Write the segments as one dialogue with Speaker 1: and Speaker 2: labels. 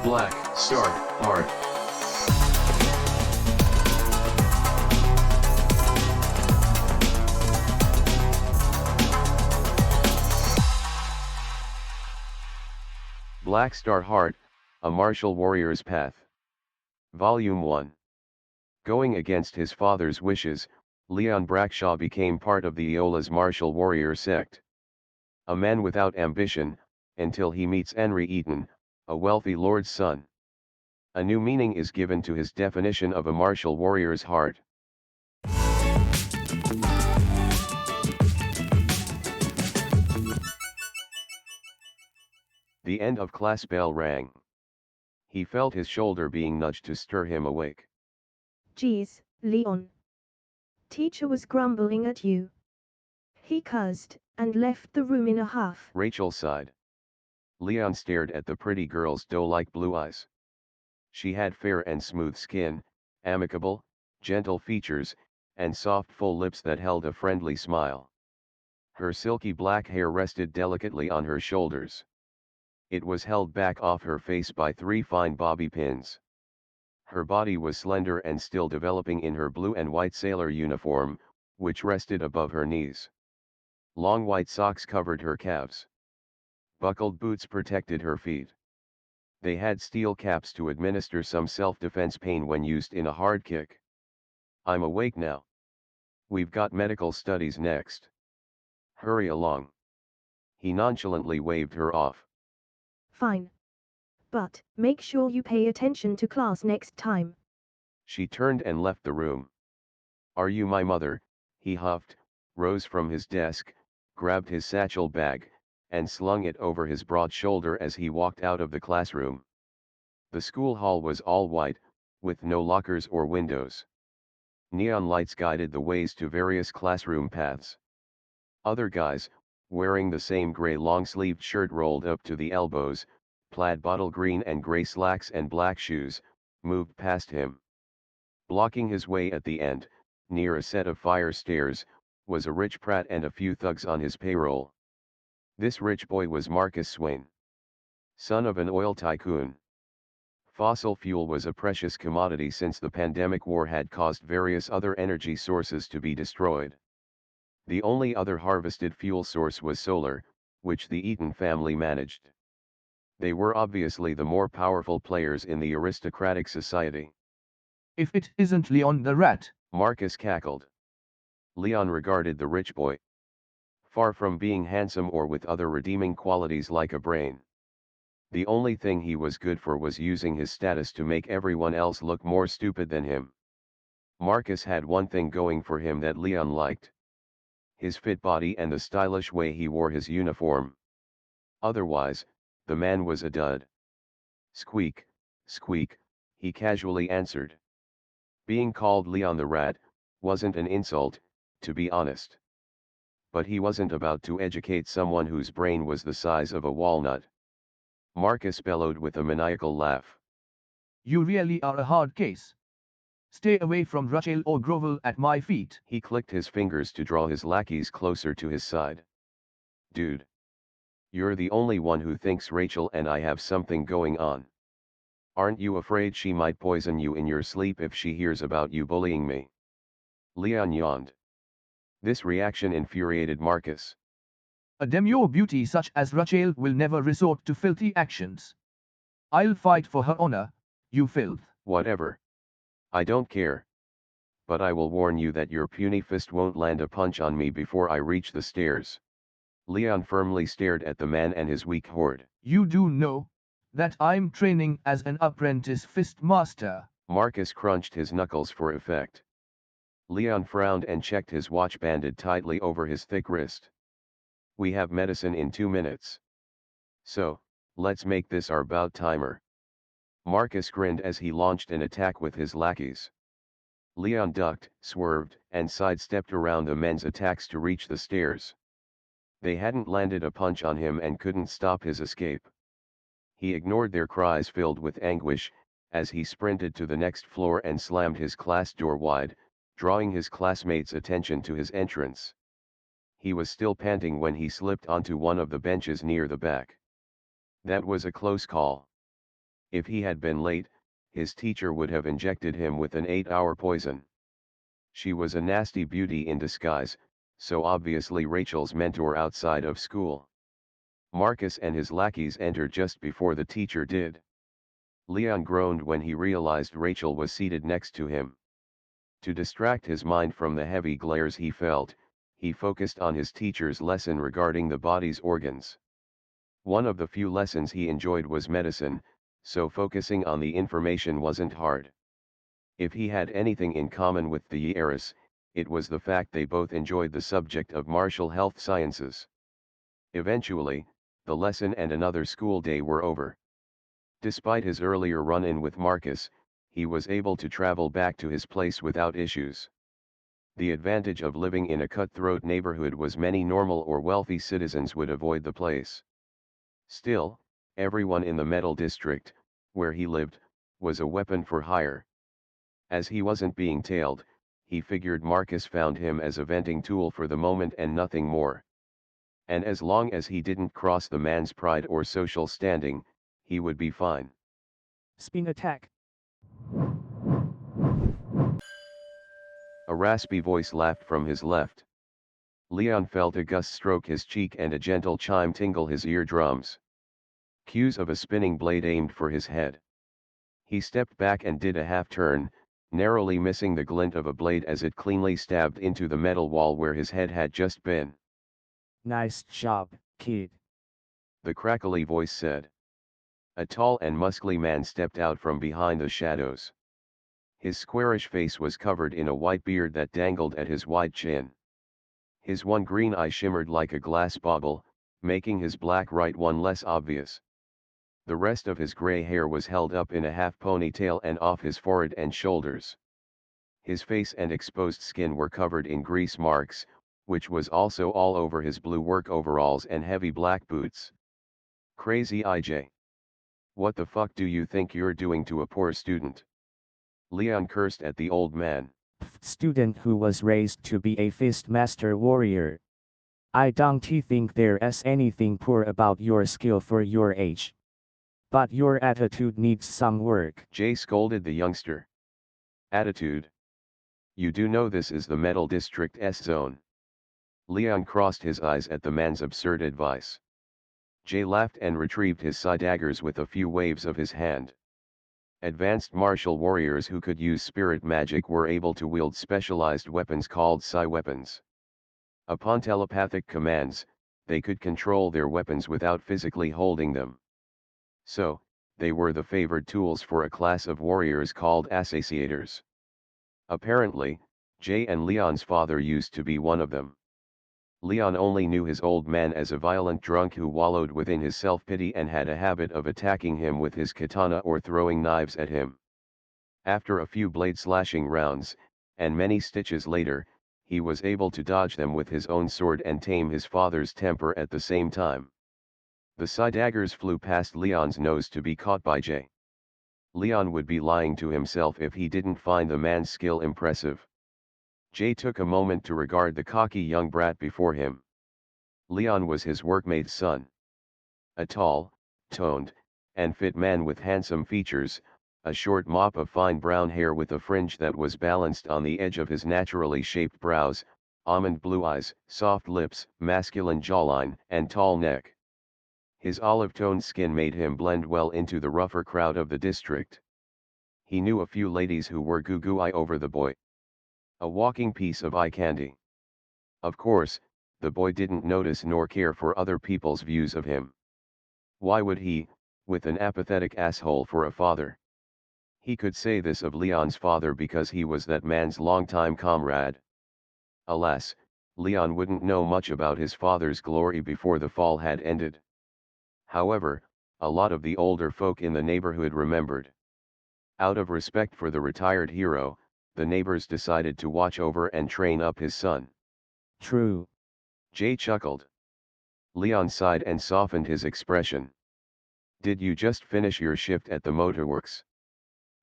Speaker 1: Black Star Art. Black Star Heart, A Martial Warrior's Path. Volume 1. Going against his father's wishes, Leon Brackshaw became part of the Eola's martial warrior sect. A man without ambition, until he meets Henry Eaton, a wealthy lord's son. A new meaning is given to his definition of a martial warrior's heart. The end of class bell rang. He felt his shoulder being nudged to stir him awake.
Speaker 2: Geez, Leon. Teacher was grumbling at you. He cursed, and left the room in a huff.
Speaker 1: Rachel sighed. Leon stared at the pretty girl's doe-like blue eyes. She had fair and smooth skin, amicable, gentle features, and soft full lips that held a friendly smile. Her silky black hair rested delicately on her shoulders. It was held back off her face by 3 fine bobby pins. Her body was slender and still developing in her blue and white sailor uniform, which rested above her knees. Long white socks covered her calves. Buckled boots protected her feet. They had steel caps to administer some self-defense pain when used in a hard kick. I'm awake now. We've got medical studies next. Hurry along. He nonchalantly waved her off.
Speaker 2: Fine. But, make sure you pay attention to class next time.
Speaker 1: She turned and left the room. Are you my mother? He huffed, rose from his desk, grabbed his satchel bag, and slung it over his broad shoulder as he walked out of the classroom. The school hall was all white, with no lockers or windows. Neon lights guided the ways to various classroom paths. Other guys, wearing the same gray long-sleeved shirt rolled up to the elbows, plaid bottle green and gray slacks and black shoes, moved past him. Blocking his way at the end, near a set of fire stairs, was a rich Pratt and a few thugs on his payroll. This rich boy was Marcus Swain, son of an oil tycoon. Fossil fuel was a precious commodity since the pandemic war had caused various other energy sources to be destroyed. The only other harvested fuel source was solar, which the Eaton family managed. They were obviously the more powerful players in the aristocratic society.
Speaker 3: If it isn't Leon the Rat.
Speaker 1: Marcus cackled. Leon regarded the rich boy. Far from being handsome or with other redeeming qualities like a brain. The only thing he was good for was using his status to make everyone else look more stupid than him. Marcus had one thing going for him that Leon liked. His fit body and the stylish way he wore his uniform. Otherwise, the man was a dud. Squeak, squeak, he casually answered. Being called Leon the Rat wasn't an insult, to be honest. But he wasn't about to educate someone whose brain was the size of a walnut. Marcus bellowed with a maniacal laugh.
Speaker 3: You really are a hard case. Stay away from Rachel or grovel at my feet.
Speaker 1: He clicked his fingers to draw his lackeys closer to his side. Dude. You're the only one who thinks Rachel and I have something going on. Aren't you afraid she might poison you in your sleep if she hears about you bullying me? Leon yawned. This reaction infuriated Marcus.
Speaker 3: A demure beauty such as Rachel will never resort to filthy actions. I'll fight for her honor, you filth.
Speaker 1: Whatever. I don't care. But I will warn you that your puny fist won't land a punch on me before I reach the stairs. Leon firmly stared at the man and his weak horde.
Speaker 3: You do know that I'm training as an apprentice fist master.
Speaker 1: Marcus crunched his knuckles for effect. Leon frowned and checked his watch banded tightly over his thick wrist. We have medicine in 2 minutes. So, let's make this our bout timer. Marcus grinned as he launched an attack with his lackeys. Leon ducked, swerved, and sidestepped around the men's attacks to reach the stairs. They hadn't landed a punch on him and couldn't stop his escape. He ignored their cries filled with anguish, as he sprinted to the next floor and slammed his class door wide, drawing his classmates' attention to his entrance. He was still panting when he slipped onto one of the benches near the back. That was a close call. If he had been late, his teacher would have injected him with an 8-hour poison. She was a nasty beauty in disguise, so obviously Rachel's mentor outside of school. Marcus and his lackeys entered just before the teacher did. Leon groaned when he realized Rachel was seated next to him. To distract his mind from the heavy glares he felt, he focused on his teacher's lesson regarding the body's organs. One of the few lessons he enjoyed was medicine, so focusing on the information wasn't hard. If he had anything in common with the Yearis, it was the fact they both enjoyed the subject of martial health sciences. Eventually, the lesson and another school day were over. Despite his earlier run-in with Marcus, he was able to travel back to his place without issues. The advantage of living in a cutthroat neighborhood was many normal or wealthy citizens would avoid the place. Still, everyone in the metal district, where he lived, was a weapon for hire. As he wasn't being tailed, he figured Marcus found him as a venting tool for the moment and nothing more. And as long as he didn't cross the man's pride or social standing, he would be fine.
Speaker 4: Spin attack.
Speaker 1: A raspy voice laughed from his left. Leon felt a gust stroke his cheek and a gentle chime tingle his eardrums. Cues of a spinning blade aimed for his head. He stepped back and did a half-turn, narrowly missing the glint of a blade as it cleanly stabbed into the metal wall where his head had just been.
Speaker 4: Nice job, kid.
Speaker 1: The crackly voice said. A tall and muscly man stepped out from behind the shadows. His squarish face was covered in a white beard that dangled at his wide chin. His one green eye shimmered like a glass bauble, making his black right one less obvious. The rest of his gray hair was held up in a half ponytail and off his forehead and shoulders. His face and exposed skin were covered in grease marks, which was also all over his blue work overalls and heavy black boots. Crazy IJ. What the fuck do you think you're doing to a poor student? Leon cursed at the old man.
Speaker 4: Student who was raised to be a fist master warrior. I don't think there's anything poor about your skill for your age. But your attitude needs some work.
Speaker 1: Jay scolded the youngster. Attitude? You do know this is the Metal District's zone. Leon crossed his eyes at the man's absurd advice. Jay laughed and retrieved his psi daggers with a few waves of his hand. Advanced martial warriors who could use spirit magic were able to wield specialized weapons called psi weapons. Upon telepathic commands, they could control their weapons without physically holding them. So, they were the favored tools for a class of warriors called associators. Apparently, Jay and Leon's father used to be one of them. Leon only knew his old man as a violent drunk who wallowed within his self-pity and had a habit of attacking him with his katana or throwing knives at him. After a few blade-slashing rounds, and many stitches later, he was able to dodge them with his own sword and tame his father's temper at the same time. The psi daggers flew past Leon's nose to be caught by Jay. Leon would be lying to himself if he didn't find the man's skill impressive. Jay took a moment to regard the cocky young brat before him. Leon was his workmate's son. A tall, toned, and fit man with handsome features, a short mop of fine brown hair with a fringe that was balanced on the edge of his naturally shaped brows, almond blue eyes, soft lips, masculine jawline, and tall neck. His olive-toned skin made him blend well into the rougher crowd of the district. He knew a few ladies who were goo-goo-eye over the boy. A walking piece of eye candy. Of course, the boy didn't notice nor care for other people's views of him. Why would he, with an apathetic asshole for a father? He could say this of Leon's father because he was that man's longtime comrade. Alas, Leon wouldn't know much about his father's glory before the fall had ended. However, a lot of the older folk in the neighborhood remembered. Out of respect for the retired hero, the neighbors decided to watch over and train up his son.
Speaker 4: True.
Speaker 1: Jay chuckled. Leon sighed and softened his expression. Did you just finish your shift at the motorworks?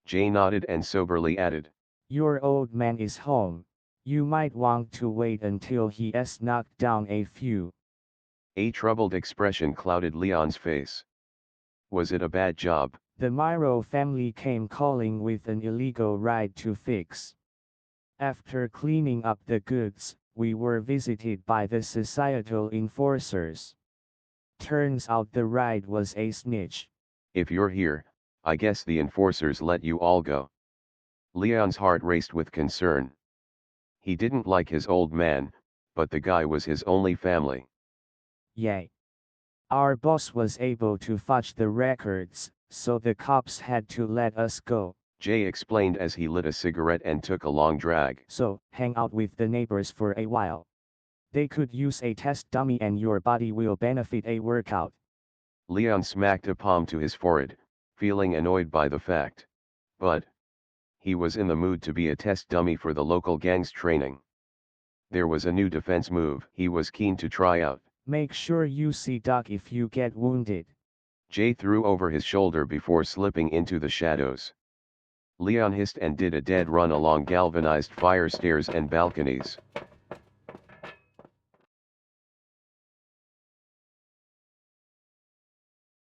Speaker 1: Jay nodded and soberly added.
Speaker 4: Your old man is home. You might want to wait until he has knocked down a few.
Speaker 1: A troubled expression clouded Leon's face. Was it a bad job?
Speaker 4: The Miro family came calling with an illegal ride to fix. After cleaning up the goods, we were visited by the societal enforcers. Turns out the ride was a snitch.
Speaker 1: If you're here, I guess the enforcers let you all go. Leon's heart raced with concern. He didn't like his old man, but the guy was his only family.
Speaker 4: Yay. Our boss was able to fudge the records, so the cops had to let us go.
Speaker 1: Jay explained as he lit a cigarette and took a long drag.
Speaker 4: So, hang out with the neighbors for a while. They could use a test dummy and your body will benefit a workout.
Speaker 1: Leon smacked a palm to his forehead, feeling annoyed by the fact. But he was in the mood to be a test dummy for the local gang's training. There was a new defense move he was keen to try out.
Speaker 4: Make sure you see Doc if you get wounded.
Speaker 1: Jay threw over his shoulder before slipping into the shadows. Leon hissed and did a dead run along galvanized fire stairs and balconies.